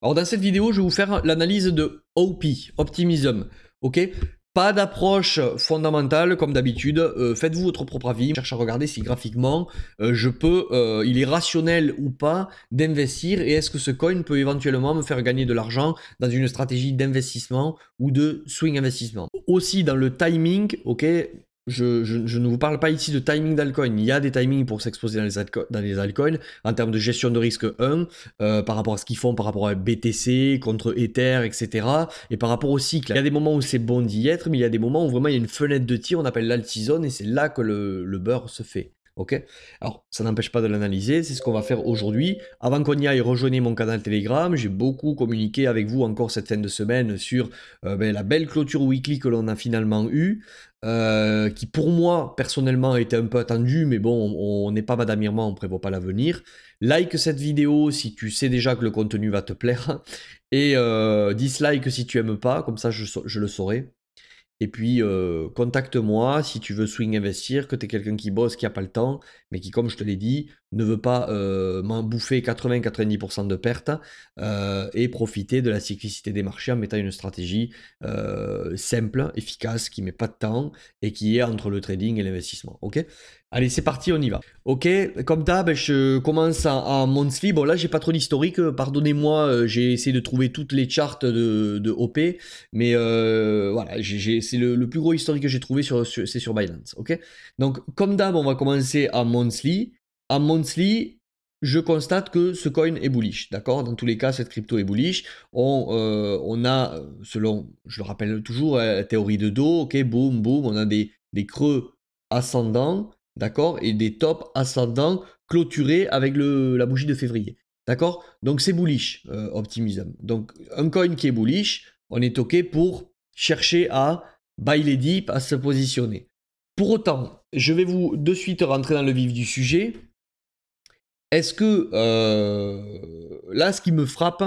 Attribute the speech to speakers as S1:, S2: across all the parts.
S1: Alors dans cette vidéo, je vais vous faire l'analyse de OP, Optimism, ok? Pas d'approche fondamentale comme d'habitude, faites-vous votre propre avis, cherchez à regarder si graphiquement il est rationnel ou pas d'investir et est-ce que ce coin peut éventuellement me faire gagner de l'argent dans une stratégie d'investissement ou de swing investissement. Aussi dans le timing, ok? Je ne vous parle pas ici de timing d'altcoin. Il y a des timings pour s'exposer dans les altcoins en termes de gestion de risque 1, par rapport à ce qu'ils font, par rapport à BTC, contre Ether, etc. Et par rapport au cycle. Il y a des moments où c'est bon d'y être, mais il y a des moments où vraiment il y a une fenêtre de tir, on appelle l'alt-season, et c'est là que le beurre se fait. Ok? Alors, ça n'empêche pas de l'analyser, c'est ce qu'on va faire aujourd'hui. Avant qu'on y aille, rejoignez mon canal Telegram. J'ai beaucoup communiqué avec vous encore cette fin de semaine sur la belle clôture weekly que l'on a finalement eue. Qui pour moi personnellement a été un peu attendu, mais bon, on n'est pas Madame Irma, on prévoit pas l'avenir. Like cette vidéo si tu sais déjà que le contenu va te plaire, et dislike si tu aimes pas, comme ça je le saurai. Et puis, contacte-moi si tu veux swing investir, que tu es quelqu'un qui bosse, qui n'a pas le temps, mais qui, comme je te l'ai dit, ne veut pas m'en bouffer 80-90% de pertes et profiter de la cyclicité des marchés en mettant une stratégie simple, efficace, qui ne met pas de temps et qui est entre le trading et l'investissement. Ok? Allez, c'est parti, on y va. Ok, comme d'hab, je commence en monthly. Bon, là, j'ai pas trop d'historique. Pardonnez-moi, j'ai essayé de trouver toutes les charts de OP. Mais voilà, c'est le plus gros historique que j'ai trouvé, c'est sur Binance. Ok, donc, comme d'hab, on va commencer en monthly. En monthly, je constate que ce coin est bullish. D'accord? Dans tous les cas, cette crypto est bullish. On a, selon, je le rappelle toujours, la théorie de dos. Ok, boum, boum. On a des creux ascendants. D'accord? Et des tops ascendants clôturés avec la bougie de février. D'accord? Donc c'est bullish, Optimism. Donc un coin qui est bullish, on est OK pour chercher à buy les dips, à se positionner. Pour autant, je vais vous de suite rentrer dans le vif du sujet. Est-ce que là, ce qui me frappe,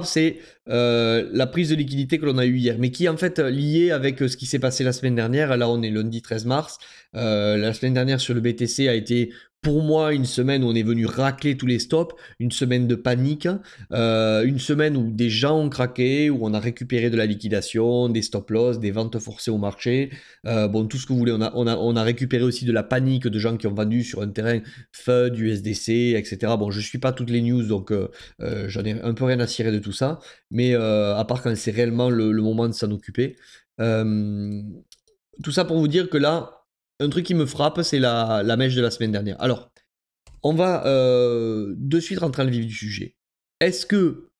S1: c'est la prise de liquidité que l'on a eue hier, mais qui est en fait liée avec ce qui s'est passé la semaine dernière. Là, on est lundi 13 mars. La semaine dernière sur le BTC a été pour moi une semaine où on est venu racler tous les stops, une semaine de panique, une semaine où des gens ont craqué, où on a récupéré de la liquidation, des stop loss, des ventes forcées au marché. Bon, tout ce que vous voulez. On a récupéré aussi de la panique de gens qui ont vendu sur un terrain FUD, USDC, etc. Bon, je suis pas toutes les news, donc j'en ai un peu rien à cirer de tout ça. Mais à part quand c'est réellement le moment de s'en occuper. Tout ça pour vous dire que là, un truc qui me frappe, c'est la mèche de la semaine dernière. Alors, on va de suite rentrer dans le vif du sujet. Est-ce que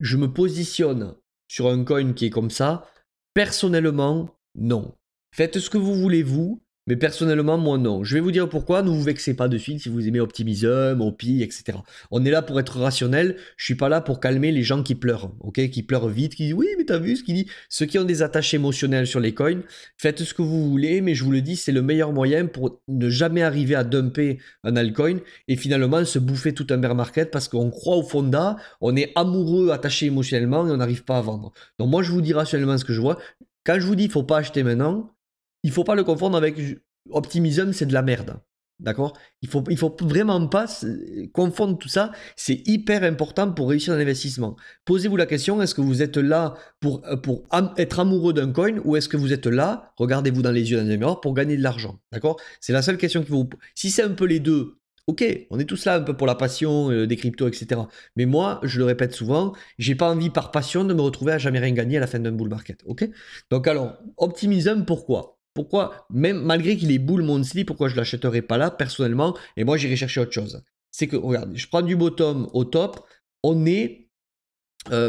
S1: je me positionne sur un coin qui est comme ça? Personnellement, non. Faites ce que vous voulez, vous, mais personnellement, moi, non. Je vais vous dire pourquoi. Ne vous vexez pas de suite si vous aimez Optimism, OPI, etc. On est là pour être rationnel. Je suis pas là pour calmer les gens qui pleurent, ok? Qui pleurent vite, qui disent oui, mais t'as vu ce qu'il dit? Ceux qui ont des attaches émotionnelles sur les coins, faites ce que vous voulez, mais je vous le dis, c'est le meilleur moyen pour ne jamais arriver à dumper un altcoin et finalement se bouffer tout un bear market parce qu'on croit au fonda, on est amoureux, attaché émotionnellement et on n'arrive pas à vendre. Donc moi, je vous dis rationnellement ce que je vois. Quand je vous dis qu'il ne faut pas acheter maintenant, il ne faut pas le confondre avec Optimism, c'est de la merde. D'accord? Il faut vraiment pas confondre tout ça. C'est hyper important pour réussir dans l'investissement. Posez-vous la question, est-ce que vous êtes là pour être amoureux d'un coin ou est-ce que vous êtes là, regardez-vous dans les yeux dans un miroir, pour gagner de l'argent? D'accord? C'est la seule question qu'il faut. Si c'est un peu les deux, ok, on est tous là un peu pour la passion, des cryptos, etc. Mais moi, je le répète souvent, j'ai pas envie par passion de me retrouver à jamais rien gagner à la fin d'un bull market. Ok? Donc alors, Optimism, pourquoi? Pourquoi, même malgré qu'il est bull monthly, pourquoi je ne l'achèterais pas là personnellement et moi j'irai chercher autre chose? C'est que, regarde, je prends du bottom au top, on est,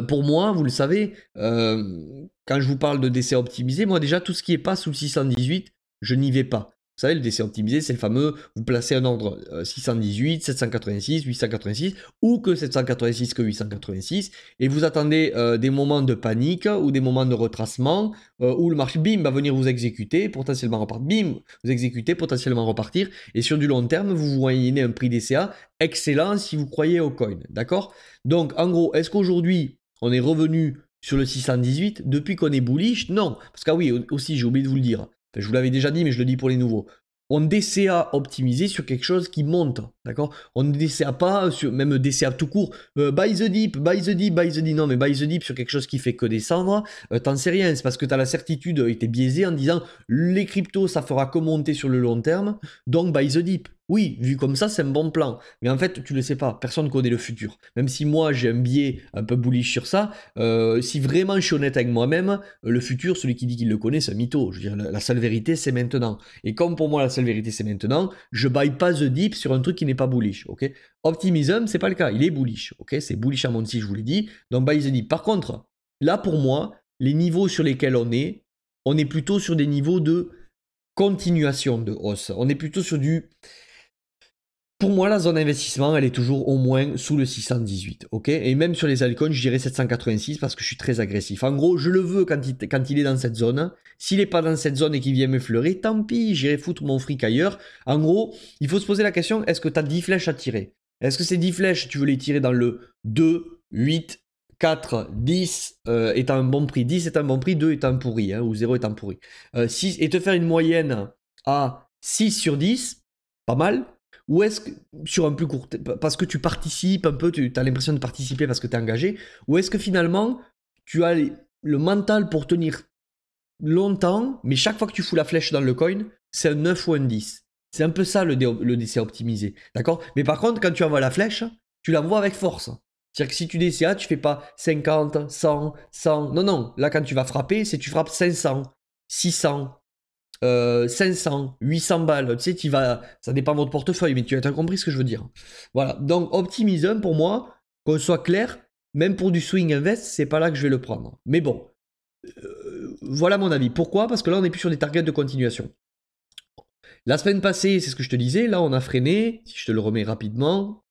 S1: pour moi, vous le savez, quand je vous parle de DC optimisé, moi déjà tout ce qui est pas sous le 618, je n'y vais pas. Vous savez, le DC optimisé, c'est le fameux, vous placez un ordre 618, 786, 886, ou que 786 que 886, et vous attendez des moments de panique ou des moments de retracement, où le marché, bim, va venir vous exécuter, potentiellement repartir, bim, vous exécuter, potentiellement repartir, et sur du long terme, vous moyennez un prix DCA excellent si vous croyez au coin, d'accord? Donc, en gros, est-ce qu'aujourd'hui, on est revenu sur le 618 depuis qu'on est bullish? Non, parce que oui, aussi, j'ai oublié de vous le dire. Enfin, je vous l'avais déjà dit, mais je le dis pour les nouveaux. on DCA optimisé sur quelque chose qui monte, d'accord? On ne DCA pas, sur, même DCA tout court, buy the dip, buy the dip, buy the dip, non mais buy the dip sur quelque chose qui fait que descendre, t'en sais rien, c'est parce que t'as la certitude et t'es biaisé en disant les cryptos ça fera que monter sur le long terme, donc buy the dip. Oui, vu comme ça, c'est un bon plan. Mais en fait, tu le sais pas, personne ne connaît le futur. Même si moi, j'ai un biais un peu bullish sur ça, si vraiment je suis honnête avec moi-même, le futur, celui qui dit qu'il le connaît, c'est un mytho. Je veux dire, la seule vérité, c'est maintenant. Et comme pour moi, la seule vérité, c'est maintenant, je buy pas the dip sur un truc qui n'est pas bullish, ok? Optimism, c'est pas le cas, il est bullish, ok? C'est bullish à Monty, je vous l'ai dit, donc buy the dip. Par contre, là, pour moi, les niveaux sur lesquels on est plutôt sur des niveaux de continuation de hausse. On est plutôt sur du... Pour moi, la zone d'investissement, elle est toujours au moins sous le 618, ok? Et même sur les altcoins, je dirais 786 parce que je suis très agressif. En gros, je le veux quand il est dans cette zone. S'il n'est pas dans cette zone et qu'il vient me fleurer, tant pis, j'irai foutre mon fric ailleurs. En gros, il faut se poser la question, est-ce que tu as 10 flèches à tirer? Est-ce que ces 10 flèches, tu veux les tirer dans le 2, 8, 4, 10 étant un bon prix, 10 est un bon prix, 2 étant pourri, hein, ou 0 étant pourri. 6, et te faire une moyenne à 6 sur 10, pas mal. Ou est-ce que, sur un plus court, parce que tu participes un peu, tu as l'impression de participer parce que tu es engagé, ou est-ce que finalement, tu as le mental pour tenir longtemps, mais chaque fois que tu fous la flèche dans le coin, c'est un 9 ou un 10. C'est un peu ça le DCA optimisé, d'accord? Mais par contre, quand tu envoies la flèche, tu l'envoies avec force. C'est-à-dire que si tu DCA, tu fais pas 50, 100, 100. Non, non, là quand tu vas frapper, c'est tu frappes 500, 600, 500, 800 balles, tu sais, ça dépend de votre portefeuille, mais tu as compris ce que je veux dire. Voilà, donc Optimism, pour moi, qu'on soit clair, même pour du swing invest, c'est pas là que je vais le prendre. Mais bon, voilà mon avis. Pourquoi? Parce que là, on n'est plus sur des targets de continuation. La semaine passée, c'est ce que je te disais, là, on a freiné, si je te le remets rapidement,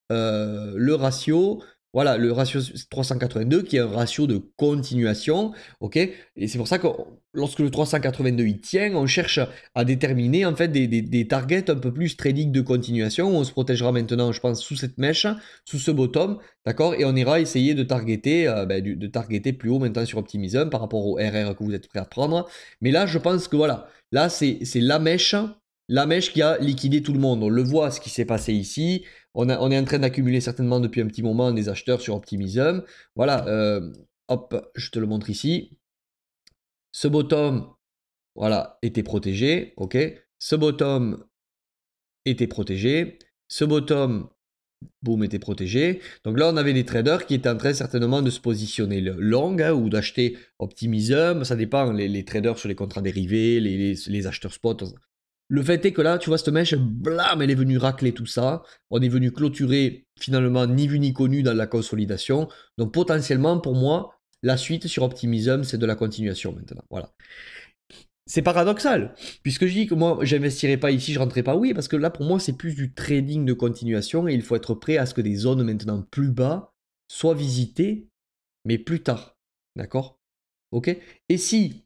S1: le ratio... Voilà, le ratio 382 qui est un ratio de continuation, ok? Et c'est pour ça que lorsque le 382 il tient, on cherche à déterminer en fait des targets un peu plus trading de continuation. On se protégera maintenant, je pense, sous cette mèche, sous ce bottom, d'accord? Et on ira essayer de targeter, plus haut maintenant sur Optimism par rapport au RR que vous êtes prêt à prendre. Mais là, je pense que voilà, là c'est la mèche qui a liquidé tout le monde. On le voit ce qui s'est passé ici. On est en train d'accumuler certainement depuis un petit moment des acheteurs sur Optimism. Voilà, hop, je te le montre ici. Ce bottom, voilà, était protégé, ok. Ce bottom était protégé. Ce bottom, boum, était protégé. Donc là, on avait des traders qui étaient en train certainement de se positionner long, hein, ou d'acheter Optimism. Ça dépend, les traders sur les contrats dérivés, les acheteurs spot. Le fait est que là, tu vois, cette mèche, blam, elle est venue racler tout ça. On est venu clôturer finalement ni vu ni connu dans la consolidation. Donc potentiellement, pour moi, la suite sur Optimism, c'est de la continuation maintenant. Voilà. C'est paradoxal, puisque je dis que moi, j'investirai pas ici, je rentrerai pas. Oui, parce que là, pour moi, c'est plus du trading de continuation et il faut être prêt à ce que des zones maintenant plus bas soient visitées, mais plus tard. D'accord? Ok? Et si...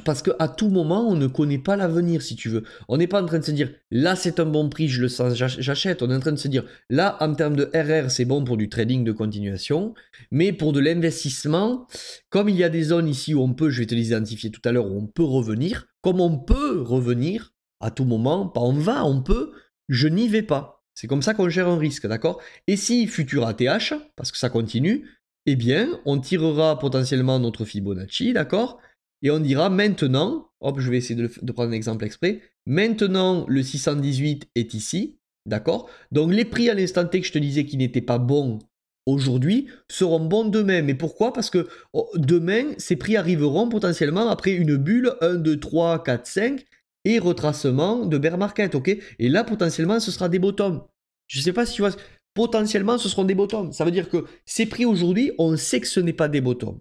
S1: parce qu'à tout moment, on ne connaît pas l'avenir, si tu veux. On n'est pas en train de se dire, là c'est un bon prix, je le sens, j'achète. On est en train de se dire, là en termes de RR, c'est bon pour du trading de continuation. Mais pour de l'investissement, comme il y a des zones ici où on peut, je vais te les identifier tout à l'heure, où on peut revenir, comme on peut revenir à tout moment, pas on va, on peut, je n'y vais pas. C'est comme ça qu'on gère un risque, d'accord? Et si futur ATH, parce que ça continue, eh bien, on tirera potentiellement notre Fibonacci, d'accord? Et on dira maintenant, hop, je vais essayer de prendre un exemple exprès. Maintenant, le 618 est ici, d'accord? Donc les prix à l'instant T que je te disais qui n'étaient pas bons aujourd'hui seront bons demain. Mais pourquoi? Parce que demain, ces prix arriveront potentiellement après une bulle 1, 2, 3, 4, 5 et retracement de bear market, ok? Et là, potentiellement, ce sera des bottoms. Je ne sais pas si tu vois, potentiellement, ce seront des bottoms. Ça veut dire que ces prix aujourd'hui, on sait que ce n'est pas des bottoms.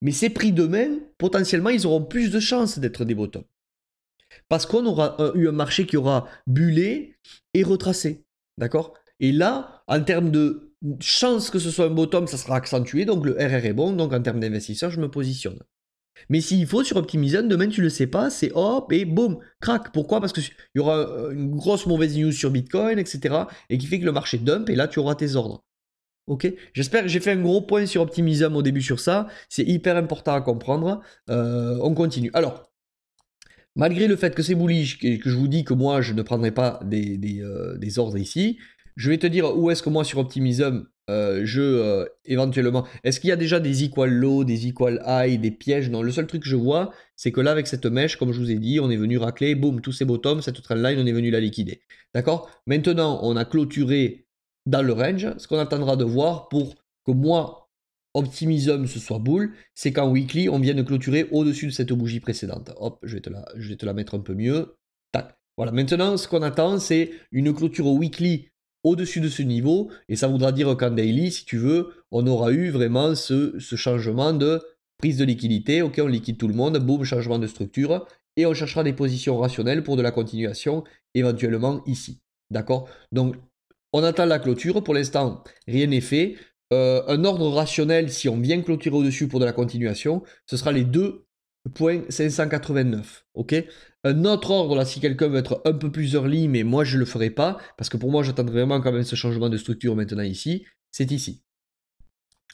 S1: Mais ces prix demain, potentiellement, ils auront plus de chances d'être des bottoms. Parce qu'on aura eu un marché qui aura bullé et retracé. D'accord? Et là, en termes de chance que ce soit un bottom, ça sera accentué. Donc le RR est bon. Donc en termes d'investisseur, je me positionne. Mais s'il faut sur Optimism, demain tu le sais pas, c'est hop et boum, crac. Pourquoi? Parce qu'il y aura une grosse mauvaise news sur Bitcoin, etc. Et qui fait que le marché dump et là tu auras tes ordres. Ok, j'espère que j'ai fait un gros point sur Optimism au début sur ça. C'est hyper important à comprendre. On continue. Alors, Malgré le fait que c'est bullish et que je vous dis que moi je ne prendrai pas des ordres ici, je vais te dire où est-ce que moi sur Optimism éventuellement. Est-ce qu'il y a déjà des equal low, des equal high, des pièges? Non, le seul truc que je vois, c'est que là avec cette mèche, comme je vous ai dit, on est venu racler, boum, tous ces bottoms, cette trendline, on est venu la liquider. D'accord? Maintenant, on a clôturé dans le range. Ce qu'on attendra de voir pour que moi, Optimism ce soit bull, c'est qu'en weekly, on vient de clôturer au-dessus de cette bougie précédente. Hop, je vais te la mettre un peu mieux. Tac. Voilà, maintenant, ce qu'on attend, c'est une clôture au weekly au-dessus de ce niveau, et ça voudra dire qu'en daily, si tu veux, on aura eu vraiment ce changement de prise de liquidité. Ok, on liquide tout le monde, boum, changement de structure, et on cherchera des positions rationnelles pour de la continuation, éventuellement ici. D'accord? Donc, on attend la clôture. Pour l'instant, rien n'est fait. Un ordre rationnel, si on vient clôturer au-dessus pour de la continuation, ce sera les 2,589. Ok? Un autre ordre, là, si quelqu'un veut être un peu plus early, mais moi je ne le ferai pas, parce que pour moi j'attendrai vraiment quand même ce changement de structure maintenant ici, c'est ici.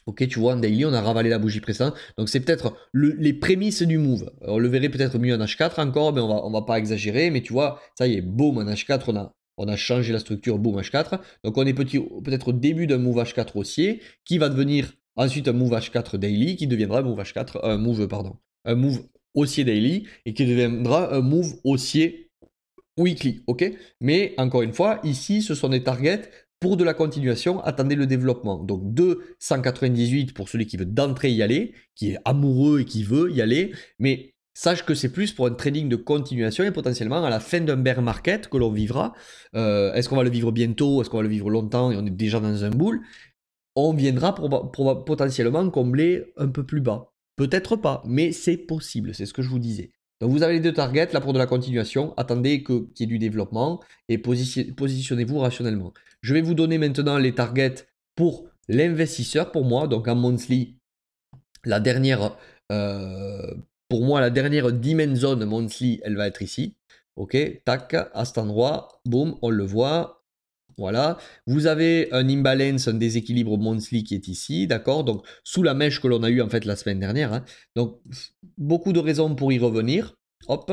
S1: Ok, tu vois, en daily, on a ravalé la bougie précédente. Donc c'est peut-être les prémices du move. On le verrait peut-être mieux en H4 encore, mais on va pas exagérer. Mais tu vois, ça y est, boum, en H4, on a changé la structure, boum, H4. Donc on est peut-être au début d'un move H4 haussier, qui va devenir ensuite un move H4 daily, qui deviendra un move H4, un move haussier daily, et qui deviendra un move haussier weekly, ok? Mais encore une fois, ici, ce sont des targets pour de la continuation, attendez le développement. Donc 298 pour celui qui veut d'entrée y aller, qui est amoureux et qui veut y aller, mais sache que c'est plus pour un trading de continuation et potentiellement à la fin d'un bear market que l'on vivra. Est-ce qu'on va le vivre bientôt? Est-ce qu'on va le vivre longtemps et on est déjà dans un bull? On viendra potentiellement combler un peu plus bas. Peut-être pas, mais c'est possible, c'est ce que je vous disais. Donc vous avez les deux targets là pour de la continuation, attendez qu'il y ait du développement et positionnez-vous rationnellement. Je vais vous donner maintenant les targets pour l'investisseur, pour moi, donc en monthly, la dernière, pour moi la dernière demand zone monthly, elle va être ici. Ok, tac, à cet endroit, boum, on le voit. Voilà, vous avez un imbalance, un déséquilibre monthly qui est ici, d'accord? Donc, sous la mèche que l'on a eu en fait la semaine dernière. Hein. Donc, beaucoup de raisons pour y revenir. Hop.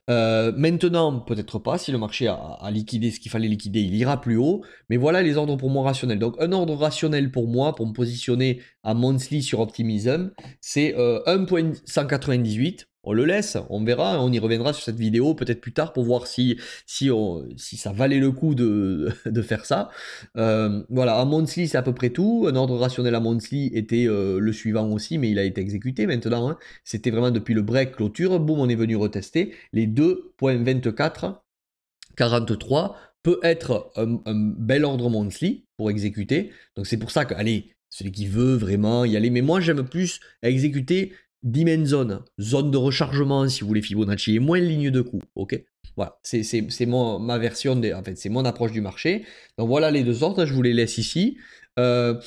S1: Maintenant, peut-être pas, si le marché a liquidé ce qu'il fallait liquider, il ira plus haut. Mais voilà les ordres pour moi rationnels. Donc, un ordre rationnel pour moi, pour me positionner à monthly sur Optimism, c'est 1.198. On le laisse, on verra, on y reviendra sur cette vidéo peut-être plus tard pour voir si ça valait le coup de faire ça. Voilà, à monthly c'est à peu près tout. Un ordre rationnel à monthly était le suivant aussi, mais il a été exécuté maintenant. Hein. C'était vraiment depuis le break clôture, boum, on est venu retester. Les 2.2443 peut être un bel ordre monthly pour exécuter. Donc c'est pour ça que, allez, celui qui veut vraiment y aller, mais moi j'aime plus exécuter zone de rechargement si vous voulez Fibonacci et moins ligne de coup, ok? Voilà, c'est ma version, en fait c'est mon approche du marché. Donc voilà les deux ordres, je vous les laisse ici. Un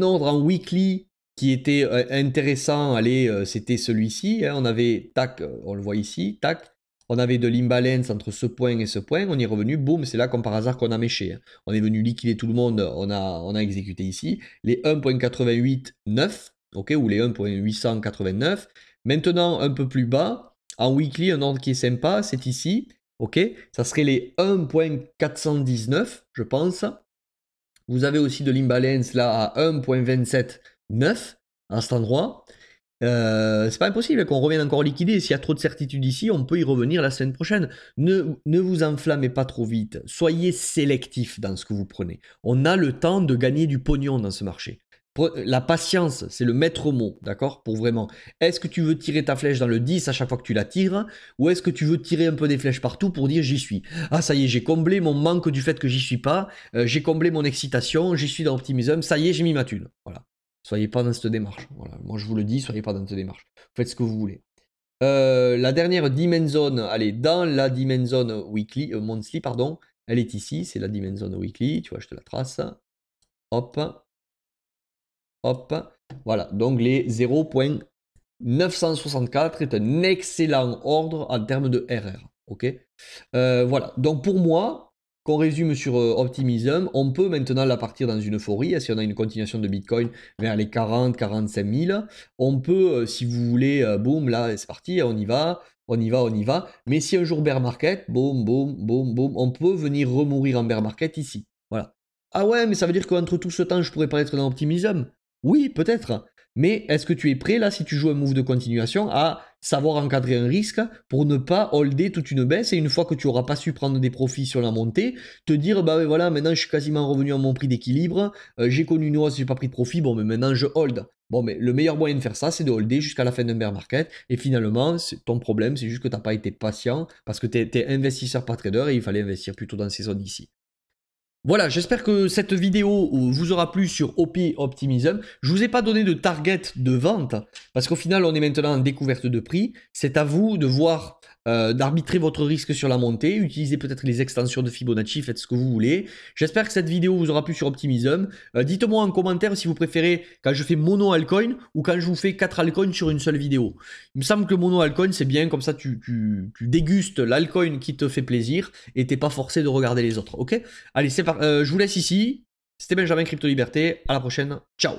S1: ordre en weekly qui était intéressant, allez, c'était celui-ci, hein, on avait, tac, on le voit ici, tac, on avait de l'imbalance entre ce point et ce point, on y est revenu, boum, c'est là comme par hasard qu'on a méché. Hein. On est venu liquider tout le monde, on a exécuté ici. Les 1.889, ok, ou les 1.889. Maintenant, un peu plus bas, en weekly, un ordre qui est sympa, c'est ici, ok, ça serait les 1.419, je pense. Vous avez aussi de l'imbalance là à 1.279 à cet endroit. C'est pas impossible qu'on revienne encore liquider. S'il y a trop de certitude ici, on peut y revenir la semaine prochaine. Ne vous enflammez pas trop vite. Soyez sélectif dans ce que vous prenez. On a le temps de gagner du pognon dans ce marché. La patience, c'est le maître mot, d'accord? Pour vraiment. Est-ce que tu veux tirer ta flèche dans le 10 à chaque fois que tu la tires? Ou est-ce que tu veux tirer un peu des flèches partout pour dire j'y suis? Ah, ça y est, j'ai comblé mon manque du fait que j'y suis pas. J'ai comblé mon excitation. J'y suis dans Optimism. Ça y est, j'ai mis ma thune. Voilà. Soyez pas dans cette démarche. Voilà. Moi, je vous le dis, soyez pas dans cette démarche. Faites ce que vous voulez. La dernière demand zone, allez, dans la demand zone weekly, monthly, pardon, elle est ici. C'est la demand zone weekly. Tu vois, je te la trace. Hop. Hop, voilà, donc les 0.964 est un excellent ordre en termes de RR, ok? Voilà, donc pour moi, qu'on résume sur Optimism, on peut maintenant la partir dans une euphorie, si on a une continuation de Bitcoin vers les 40, 45 000, on peut, si vous voulez, boum, là c'est parti, on y va, on y va, on y va. Mais si un jour bear market, boum, boum, boum, boum, on peut venir remourir en bear market ici. Voilà. Ah ouais, mais ça veut dire qu'entre tout ce temps, je pourrais pas être dans l'optimisme. Oui, peut-être. Mais est-ce que tu es prêt, là, si tu joues un move de continuation, à savoir encadrer un risque pour ne pas holder toute une baisse et une fois que tu n'auras pas su prendre des profits sur la montée, te dire, bah voilà, maintenant je suis quasiment revenu à mon prix d'équilibre, j'ai connu une hausse, j'ai pas pris de profit, bon, mais maintenant je hold. Bon, mais le meilleur moyen de faire ça, c'est de holder jusqu'à la fin d'un bear market. Et finalement, ton problème, c'est juste que tu n'as pas été patient parce que tu es investisseur, pas trader, et il fallait investir plutôt dans ces zones ici. Voilà, j'espère que cette vidéo vous aura plu sur OP Optimism. Je ne vous ai pas donné de target de vente, parce qu'au final, on est maintenant en découverte de prix. C'est à vous de voir, d'arbitrer votre risque sur la montée, utilisez peut-être les extensions de Fibonacci, faites ce que vous voulez. J'espère que cette vidéo vous aura plu sur Optimism. Dites-moi en commentaire si vous préférez quand je fais mono altcoin ou quand je vous fais 4 altcoins sur une seule vidéo. Il me semble que mono altcoin, c'est bien, comme ça tu dégustes l'altcoin qui te fait plaisir et t'es pas forcé de regarder les autres, ok? Allez, c'est parti. Je vous laisse ici. C'était Benjamin Crypto Liberté. À la prochaine. Ciao.